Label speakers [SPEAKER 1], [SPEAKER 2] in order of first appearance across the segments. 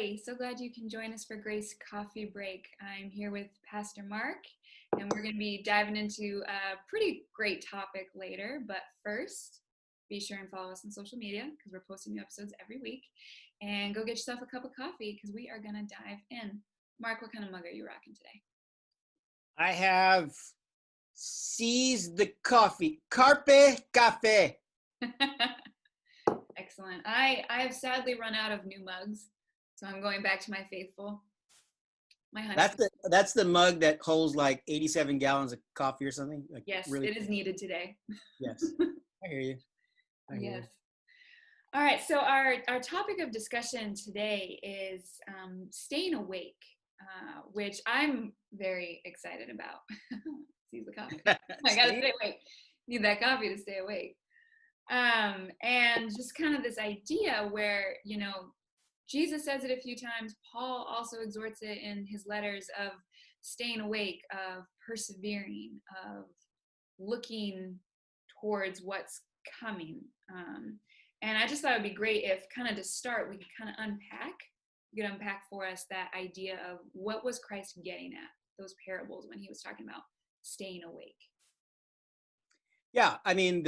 [SPEAKER 1] everybody. So glad you can join us for Grace Coffee Break. I'm here with Pastor Mark, and we're going to be diving into a pretty great topic later. But first, be sure and follow us on social media because we're posting new episodes every week. And go get yourself a cup of coffee because we are going to dive in. Mark, what kind of mug are you rocking today?
[SPEAKER 2] I have seized the coffee. Carpe Cafe.
[SPEAKER 1] Excellent. I have sadly run out of new mugs, so I'm going back to my faithful. My honey.
[SPEAKER 2] That's the mug that holds like 87 gallons of coffee or something. Like
[SPEAKER 1] yes,
[SPEAKER 2] really.
[SPEAKER 1] it is needed today.
[SPEAKER 2] Yes, I hear you.
[SPEAKER 1] Yes. All right. So our topic of discussion today is staying awake, which I'm very excited about. Seize the coffee. I gotta stay awake. Need that coffee to stay awake. And just kind of this idea where, you know, Jesus says it a few times. Paul also exhorts it in his letters of staying awake, of persevering, of looking towards what's coming. And I just thought it'd be great if kind of to start, we could kind of unpack for us that idea of what was Christ getting at those parables when he was talking about staying awake.
[SPEAKER 2] Yeah, I mean,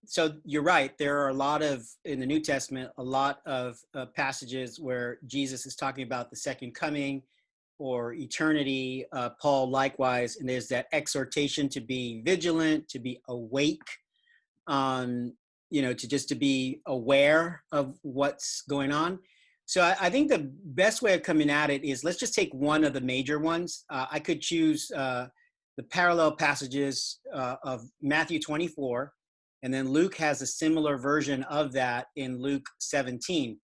[SPEAKER 2] so you're right. There are a lot of, in the New Testament, a lot of passages where Jesus is talking about the second coming or eternity. Paul likewise, and there's that exhortation to be vigilant, to be awake, to be aware of what's going on. So I think the best way of coming at it is, let's just take one of the major ones. I could choose the parallel passages of Matthew 24, and then Luke has a similar version of that in Luke 17.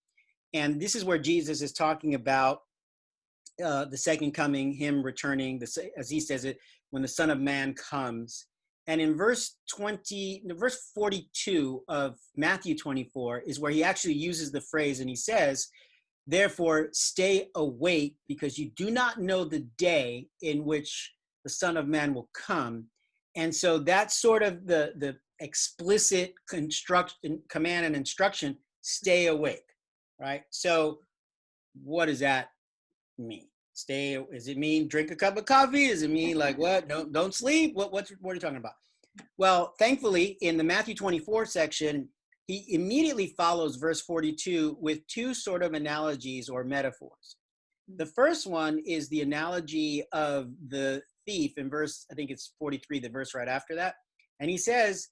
[SPEAKER 2] And this is where Jesus is talking about the second coming, him returning, as he says it, when the Son of Man comes. And in verse 42 of Matthew 24 is where he actually uses the phrase, and he says, "Therefore, stay awake, because you do not know the day in which the Son of Man will come." And so that's sort of the explicit command and instruction: stay awake, right? So what does that mean? Does it mean drink a cup of coffee? Does it mean like what? Don't sleep? What are you talking about? Well, thankfully, in the Matthew 24 section, he immediately follows verse 42 with two sort of analogies or metaphors. The first one is the analogy of the thief in verse, I think it's 43, the verse right after that. And he says,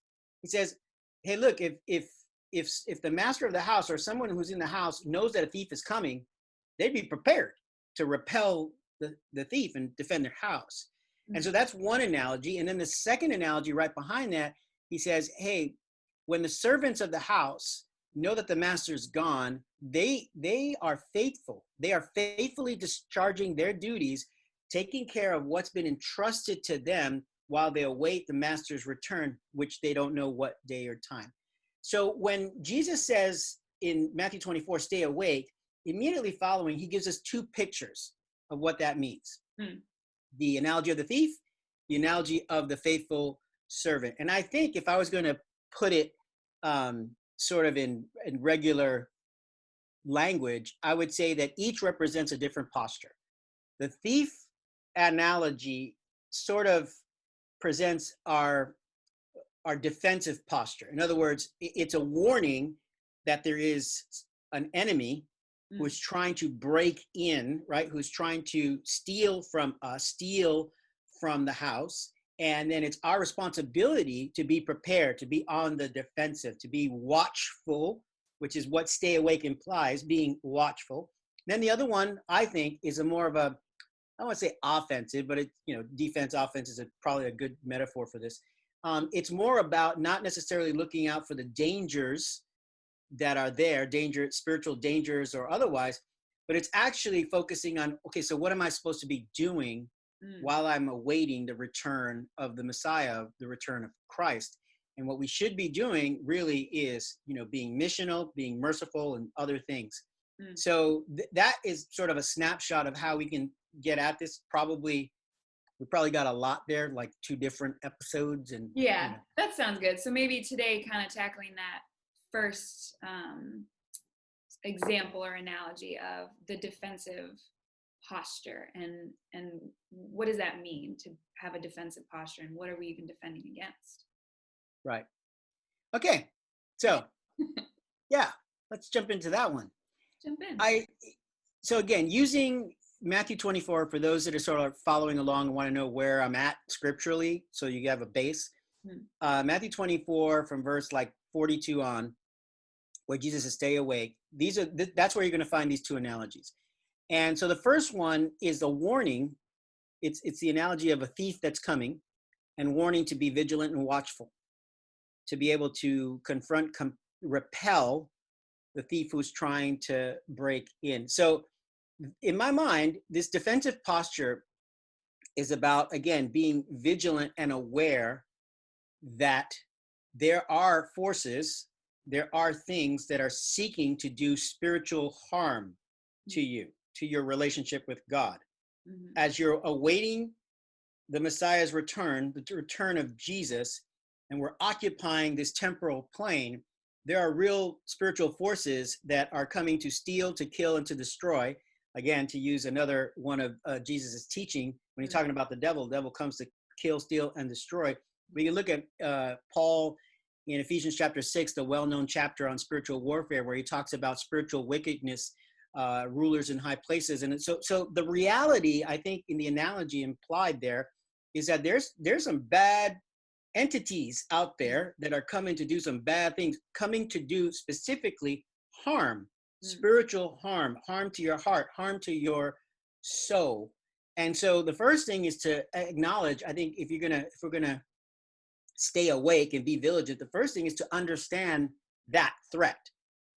[SPEAKER 2] hey, look, if the master of the house or someone who's in the house knows that a thief is coming, they'd be prepared to repel the thief and defend their house. Mm-hmm. And so that's one analogy. And then the second analogy right behind that, he says, hey, when the servants of the house know that the master's gone, they are faithful. They are faithfully discharging their duties, taking care of what's been entrusted to them while they await the master's return, which they don't know what day or time. So when Jesus says in Matthew 24, stay awake, immediately following, he gives us two pictures of what that means. The analogy of the thief, the analogy of the faithful servant. And I think if I was going to put it sort of in regular language, I would say that each represents a different posture. The thief analogy sort of presents our defensive posture. In other words, it's a warning that there is an enemy who's trying to break in, right? Who's trying to steal from us, steal from the house. And then it's our responsibility to be prepared, to be on the defensive, to be watchful, which is what stay awake implies, being watchful. Then the other one, I think, is a more of a, I don't want to say offensive, but defense, offense is probably a good metaphor for this. It's more about not necessarily looking out for the dangers that are there, spiritual dangers or otherwise, but it's actually focusing on, okay, so what am I supposed to be doing while I'm awaiting the return of the Messiah, the return of Christ? And what we should be doing really is, being missional, being merciful, and other things. So that is sort of a snapshot of how we can get at this. We probably got a lot there, like 2 different episodes. And
[SPEAKER 1] yeah, that sounds good. So maybe today kind of tackling that first example or analogy of the defensive posture, and what does that mean to have a defensive posture, and what are we even defending against?
[SPEAKER 2] Right. Okay. So yeah, let's jump into that one.
[SPEAKER 1] Jump in.
[SPEAKER 2] So again, using Matthew 24 for those that are sort of following along and want to know where I'm at scripturally, so you have a base. Matthew 24 from verse like 42 on, where Jesus says, "Stay awake." That's where you're going to find these two analogies. And so the first one is a warning. It's the analogy of a thief that's coming, and warning to be vigilant and watchful, to be able to confront, repel the thief who's trying to break in. So in my mind, this defensive posture is about, again, being vigilant and aware that there are forces, there are things that are seeking to do spiritual harm to you, to your relationship with God.
[SPEAKER 1] Mm-hmm.
[SPEAKER 2] As you're awaiting the Messiah's return, the return of Jesus, and we're occupying this temporal plane, there are real spiritual forces that are coming to steal, to kill, and to destroy. Again, to use another one of Jesus' teaching, when he's talking about the devil comes to kill, steal, and destroy. We can look at Paul in Ephesians chapter 6, the well-known chapter on spiritual warfare, where he talks about spiritual wickedness, rulers in high places. And so the reality, I think, in the analogy implied there is that there's some bad entities out there that are coming to do some bad things, coming to do specifically harm, spiritual harm, harm to your heart, harm to your soul. And so the first thing is to acknowledge, I think, if we're gonna stay awake and be vigilant, the first thing is to understand that threat.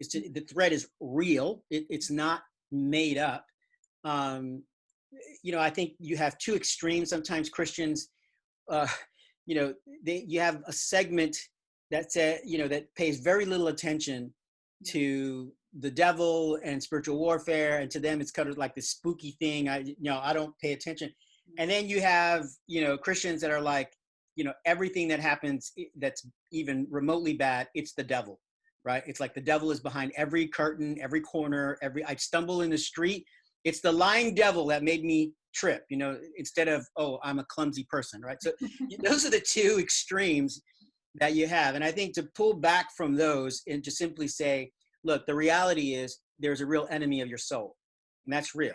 [SPEAKER 2] The threat is real. It's not made up. I think you have two extremes. Sometimes Christians, you have a segment that pays very little attention to the devil and spiritual warfare, and to them it's kind of like this spooky thing. I don't pay attention. And then you have Christians that are like, everything that happens that's even remotely bad, it's the devil, right? It's like the devil is behind every curtain, every corner, I stumble in the street, it's the lying devil that made me trip, instead of, oh, I'm a clumsy person, right? So those are the two extremes that you have. And I think to pull back from those and to simply say, look, the reality is there's a real enemy of your soul, and that's real.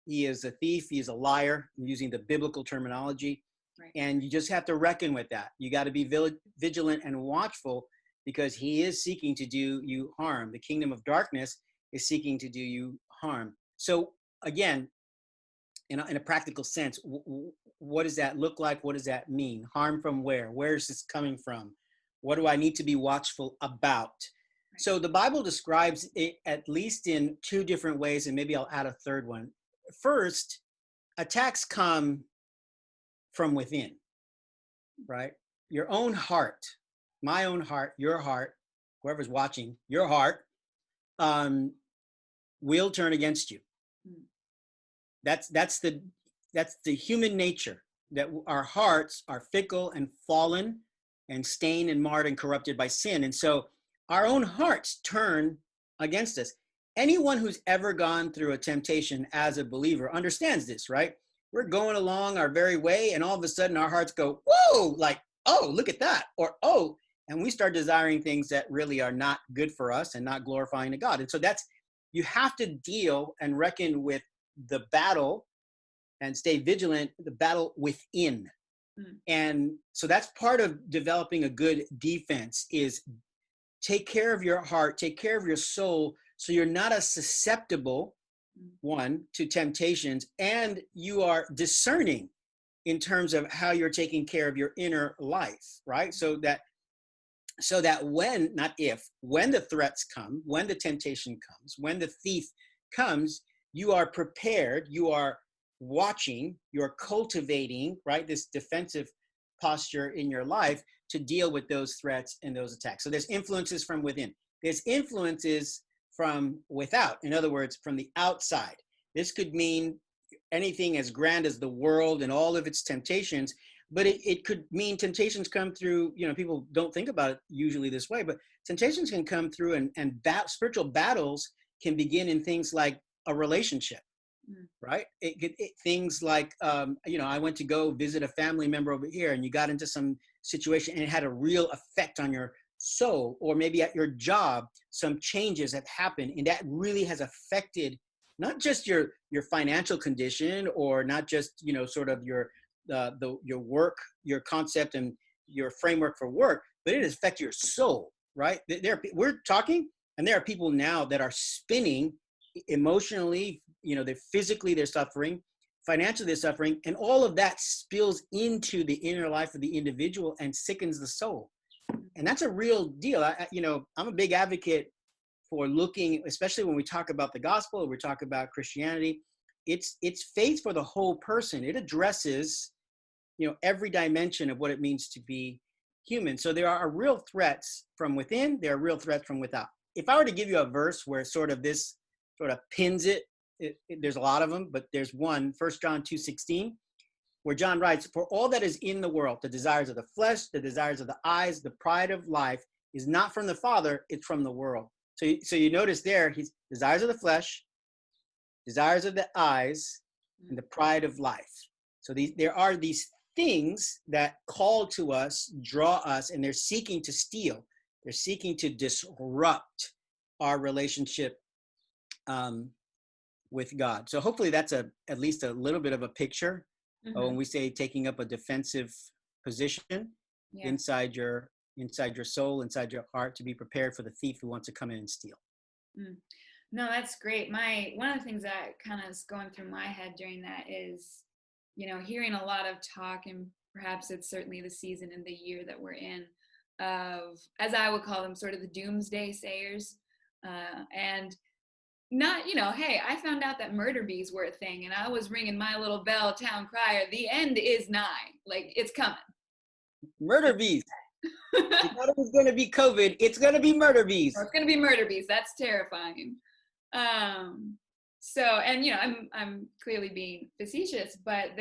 [SPEAKER 2] He is a thief, he is a liar, I'm using the biblical terminology. Right. And you just have to reckon with that. You got to be vigilant and watchful, because he is seeking to do you harm. The kingdom of darkness is seeking to do you harm. So again, in a practical sense, what does that look like? What does that mean? Harm from where? Where is this coming from? What do I need to be watchful about? Right. So the Bible describes it at least in two different ways, and maybe I'll add a third one. First, attacks come from within, right? Your own heart, my own heart, your heart, whoever's watching, your heart will turn against you. That's the human nature, that our hearts are fickle and fallen and stained and marred and corrupted by sin. And so our own hearts turn against us. Anyone who's ever gone through a temptation as a believer understands this, right? We're going along our very way, and all of a sudden our hearts go, whoa, like, oh, look at that. Or, oh, and we start desiring things that really are not good for us and not glorifying to God. And so you have to deal and reckon with the battle and stay vigilant, the battle within. And so that's part of developing a good defense, is take care of your heart, take care of your soul, so you're not as susceptible, one, to temptations, and you are discerning in terms of how you're taking care of your inner life, right? So that when the threats come, when the temptation comes, when the thief comes, you are prepared, you are watching, you're cultivating, right, this defensive posture in your life to deal with those threats and those attacks. So there's influences from within. There's influences from without. In other words, from the outside. This could mean anything as grand as the world and all of its temptations but it could mean temptations come through, people don't think about it usually this way, but temptations can come through, and spiritual battles can begin in things like a relationship, right? Things like, I went to go visit a family member over here, and you got into some situation and it had a real effect on your soul, or maybe at your job, some changes have happened, and that really has affected not just your financial condition, or not just, sort of your work, your concept and your framework for work, but it affects your soul, right? We're talking, and there are people now that are spinning emotionally, they're suffering, financially they're suffering, and all of that spills into the inner life of the individual and sickens the soul. And that's a real deal. I'm a big advocate for looking, especially when we talk about the gospel, or we talk about Christianity, it's faith for the whole person. It addresses, every dimension of what it means to be human. So there are real threats from within, there are real threats from without. If I were to give you a verse where this sort of pins it, there's a lot of them, but there's one, 1 John 2:16, where John writes, "For all that is in the world, the desires of the flesh, the desires of the eyes, the pride of life, is not from the Father, it's from the world." So you notice there, he's desires of the flesh, desires of the eyes, and the pride of life. So there are these things that call to us, draw us, and they're seeking to steal. They're seeking to disrupt our relationship with God. So hopefully that's at least a little bit of a picture when we say taking up a defensive position inside your soul, inside your heart, to be prepared for the thief who wants to come in and steal.
[SPEAKER 1] No, that's great. One of the things that kind of is going through my head during that is, hearing a lot of talk, and perhaps it's certainly the season and the year that we're in, of, as I would call them, sort of the doomsday sayers, and not, hey, I found out that murder bees were a thing, and I was ringing my little bell, town crier. The end is nigh. Like, it's coming.
[SPEAKER 2] Murder bees. You thought it was going to be COVID. It's going to be murder bees.
[SPEAKER 1] Or it's going to be murder bees. That's terrifying. So, and I'm clearly being facetious, but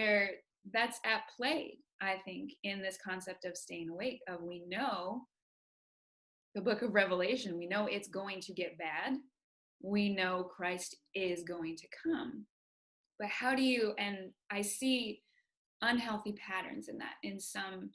[SPEAKER 1] that's at play, I think, in this concept of staying awake. We know the book of Revelation. We know it's going to get bad. We know Christ is going to come. But how do you, and I see unhealthy patterns in that, in some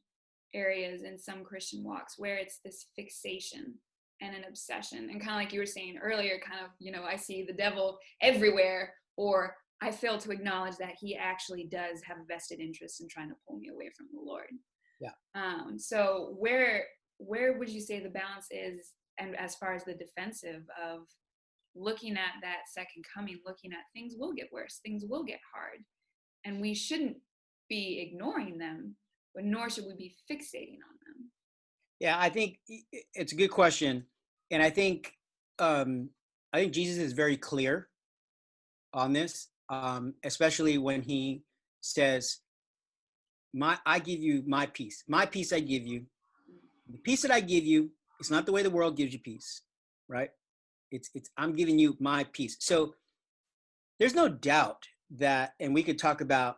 [SPEAKER 1] areas, in some Christian walks, where it's this fixation and an obsession, and kind of like you were saying earlier, kind of, I see the devil everywhere, or I fail to acknowledge that he actually does have a vested interest in trying to pull me away from the Lord.
[SPEAKER 2] Yeah.
[SPEAKER 1] So where would you say the balance is, and as far as the defensive of looking at that second coming, looking at things will get worse, things will get hard, and we shouldn't be ignoring them, but nor should we be fixating on them?
[SPEAKER 2] Yeah, I think it's a good question, and I think Jesus is very clear on this, especially when he says, "I give you my peace. My peace I give you. The peace that I give you, it's not the way the world gives you peace, right? It's I'm giving you my peace." So there's no doubt that, and we could talk about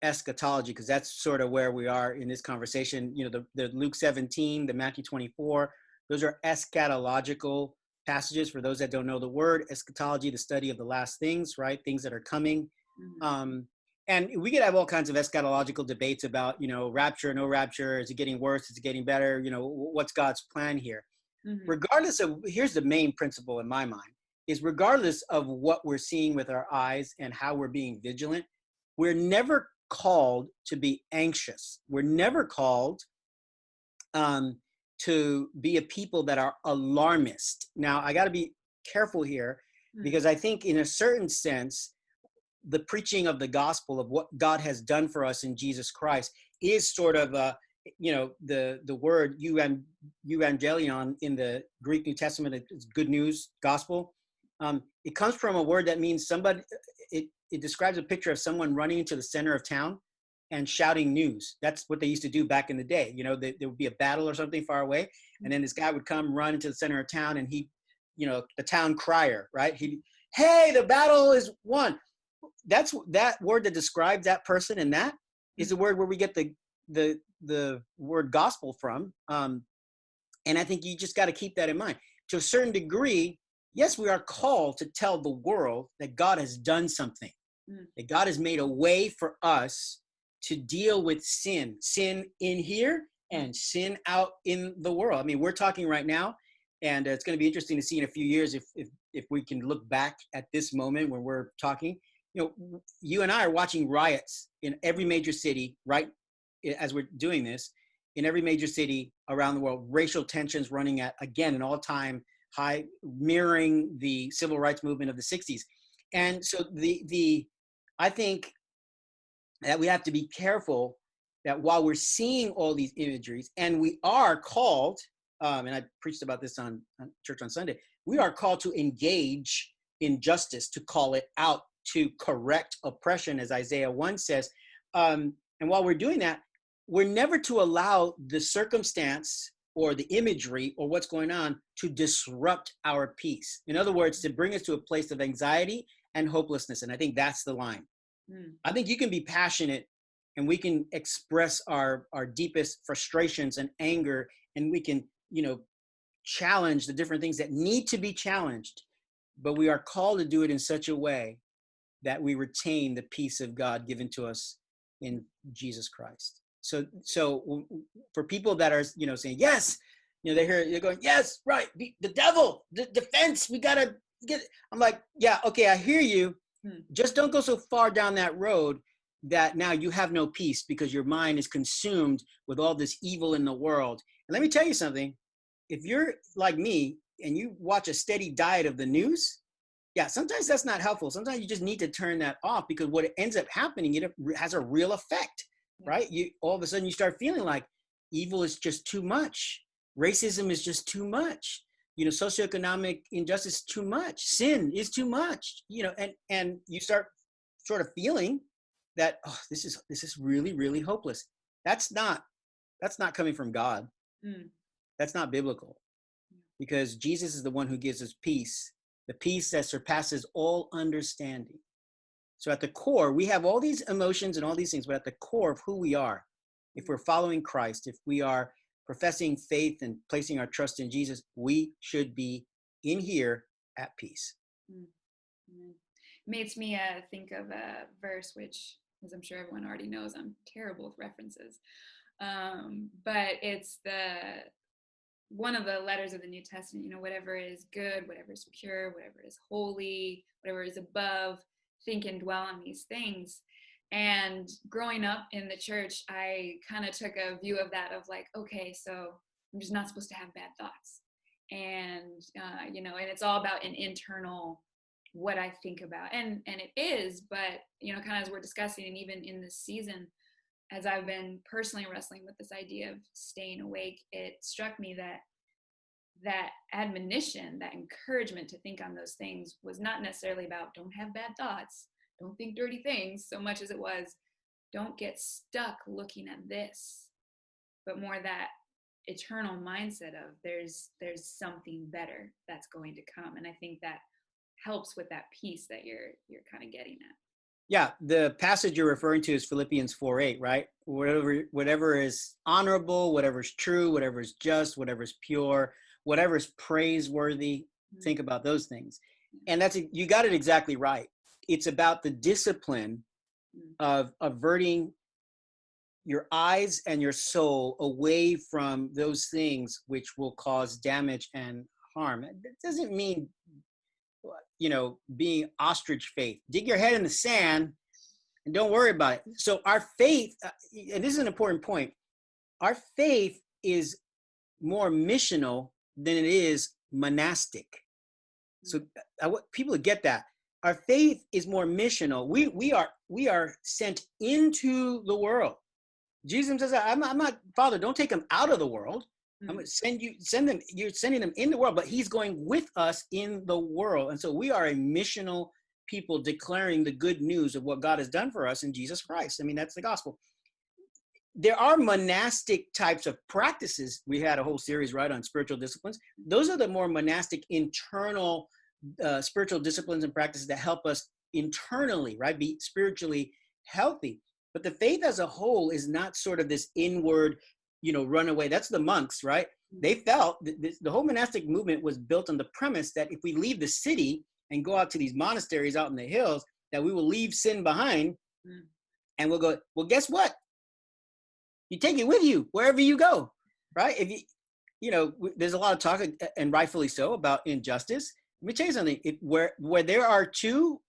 [SPEAKER 2] eschatology, because that's sort of where we are in this conversation. The Luke 17, the Matthew 24, those are eschatological passages. For those that don't know the word, eschatology, the study of the last things, right? Things that are coming. And we could have all kinds of eschatological debates about, rapture, no rapture. Is it getting worse? Is it getting better? What's God's plan here? Regardless of, here's the main principle in my mind, is regardless of what we're seeing with our eyes and how we're being vigilant, we're never called to be anxious. We're never called to be a people that are alarmist. Now, I got to be careful here, because I think in a certain sense, the preaching of the gospel of what God has done for us in Jesus Christ is sort of the word evangelion in the Greek New Testament is good news, gospel. It comes from a word that means somebody. It describes a picture of someone running into the center of town and shouting news. That's what they used to do back in the day. There would be a battle or something far away, and then this guy would come run into the center of town, and he, the town crier, right? Hey, the battle is won. That's that word that describes that person, and that is the word where we get the the word gospel from. And I think you just got to keep that in mind. To a certain degree, yes, we are called to tell the world that God has done something, that God has made a way for us to deal with sin in here and sin out in the world. I mean, we're talking right now, and it's going to be interesting to see in a few years if we can look back at this moment when we're talking. You and I are watching riots in every major city, right? As we're doing this, in every major city around the world, racial tensions running at, again, an all-time high, mirroring the civil rights movement of the 60s. And so I think that we have to be careful that while we're seeing all these imageries, and we are called, and I preached about this on Church on Sunday, we are called to engage in justice, to call it out, to correct oppression, as Isaiah 1 says. And while we're doing that, we're never to allow the circumstance or the imagery or what's going on to disrupt our peace. In other words, to bring us to a place of anxiety and hopelessness. And I think that's the line. I think you can be passionate and we can express our deepest frustrations and anger, and we can, challenge the different things that need to be challenged, but we are called to do it in such a way that we retain the peace of God given to us in Jesus Christ. So for people that are, saying, yes, they're going, yes, right, the devil, the defense, we got to get it. I'm like, yeah, okay, I hear you. Just don't go so far down that road that now you have no peace because your mind is consumed with all this evil in the world. And let me tell you something. If you're like me and you watch a steady diet of the news, yeah, sometimes that's not helpful. Sometimes you just need to turn that off, because what ends up happening, it has a real effect, right? You all of a sudden you start feeling like evil is just too much. Racism is just too much. Socioeconomic injustice is too much. Sin is too much. And you start sort of feeling that, oh, this is really, really hopeless. That's not coming from God. That's not biblical, because Jesus is the one who gives us peace, the peace that surpasses all understanding. So at the core, we have all these emotions and all these things, but at the core of who we are, if we're following Christ, if we are professing faith and placing our trust in Jesus, we should be in here at peace.
[SPEAKER 1] Makes me think of a verse, which, as I'm sure everyone already knows, I'm terrible with references. But it's one of the letters of the New Testament, whatever is good, whatever is pure, whatever is holy, whatever is above, think and dwell on these things. And growing up in the church, I kind of took a view of that, of like, okay, so I'm just not supposed to have bad thoughts. And, and it's all about an internal, what I think about. And it is, but, kind of as we're discussing, and even in this season, as I've been personally wrestling with this idea of staying awake, it struck me that admonition, that encouragement to think on those things was not necessarily about don't have bad thoughts, don't think dirty things, so much as it was don't get stuck looking at this, but more that eternal mindset of there's something better that's going to come. And I think that helps with that peace that you're kind of getting at.
[SPEAKER 2] Yeah, the passage you're referring to is Philippians 4:8, right? Whatever is honorable, whatever is true, whatever is just, whatever is pure, whatever is praiseworthy, think about those things. And you got it exactly right. It's about the discipline of averting your eyes and your soul away from those things which will cause damage and harm. It doesn't mean being ostrich faith. Dig your head in the sand and don't worry about it. So our faith, and this is an important point, our faith is more missional than it is monastic. So I want people to get that. Our faith is more missional. We are sent into the world. Jesus says, I'm not, Father, don't take them out of the world. I'm going to send them, you're sending them in the world, but he's going with us in the world. And so we are a missional people declaring the good news of what God has done for us in Jesus Christ. I mean, that's the gospel. There are monastic types of practices. We had a whole series, right, on spiritual disciplines. Those are the more monastic internal spiritual disciplines and practices that help us internally, right, be spiritually healthy. But the faith as a whole is not sort of this inward, runaway. That's the monks, right? They felt the whole monastic movement was built on the premise that if we leave the city and go out to these monasteries out in the hills, that we will leave sin behind, and we'll go, well, guess what? You take it with you wherever you go, right? If there's a lot of talk, and rightfully so, about injustice. Let me tell you something. Where there are 2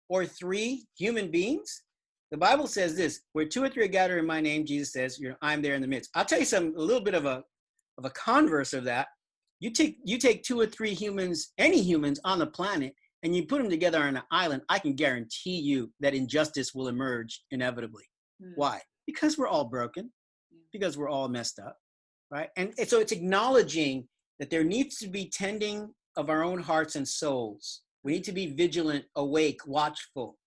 [SPEAKER 2] or 3 human beings, the Bible says this: where 2 or 3 are gathered in my name, Jesus says, I'm there in the midst. I'll tell you a little bit of a converse of that. You take 2 or 3 humans, any humans on the planet, and you put them together on an island. I can guarantee you that injustice will emerge inevitably. Why? Because we're all broken, because we're all messed up, right? And so it's acknowledging that there needs to be tending of our own hearts and souls. We need to be vigilant, awake, watchful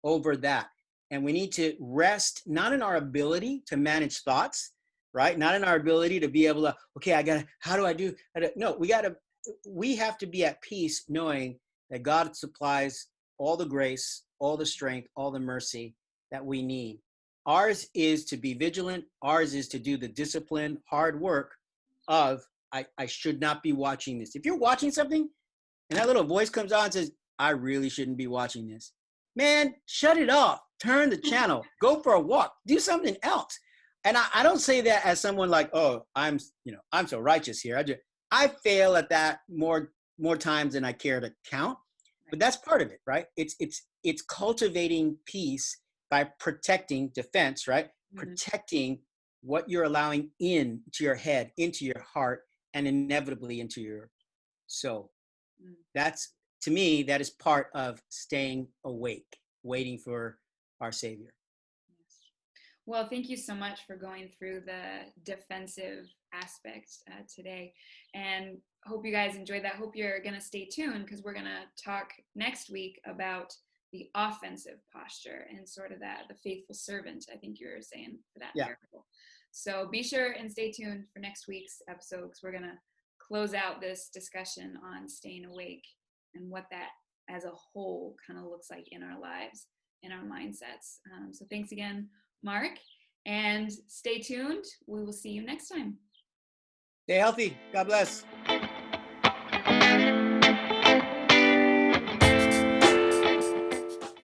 [SPEAKER 2] over that. And we need to rest not in our ability to manage thoughts, right? Not in our ability to be able to, okay, how do I do? No, we have to be at peace knowing that God supplies all the grace, all the strength, all the mercy that we need. Ours is to be vigilant. Ours is to do the discipline, hard work of, I should not be watching this. If you're watching something and that little voice comes on and says, I really shouldn't be watching this, man, shut it off. Turn the channel. Go for a walk. Do something else. And I don't say that as someone like, oh, I'm so righteous here. I fail at that more times than I care to count. But that's part of it, right? It's cultivating peace by protecting defense, right? Protecting what you're allowing into your head, into your heart, and inevitably into your soul. That's, to me, that is part of staying awake, waiting for our Savior.
[SPEAKER 1] Well, thank you so much for going through the defensive aspects today, and hope you guys enjoyed that. Hope you're going to stay tuned, because we're going to talk next week about the offensive posture and sort of the faithful servant, I think you were saying, for that miracle. So be sure and stay tuned for next week's episode, because we're going to close out this discussion on staying awake and what that as a whole kind of looks like in our lives, in our mindsets. So thanks again, Mark, and stay tuned. We will see you next time.
[SPEAKER 2] Stay healthy. God bless.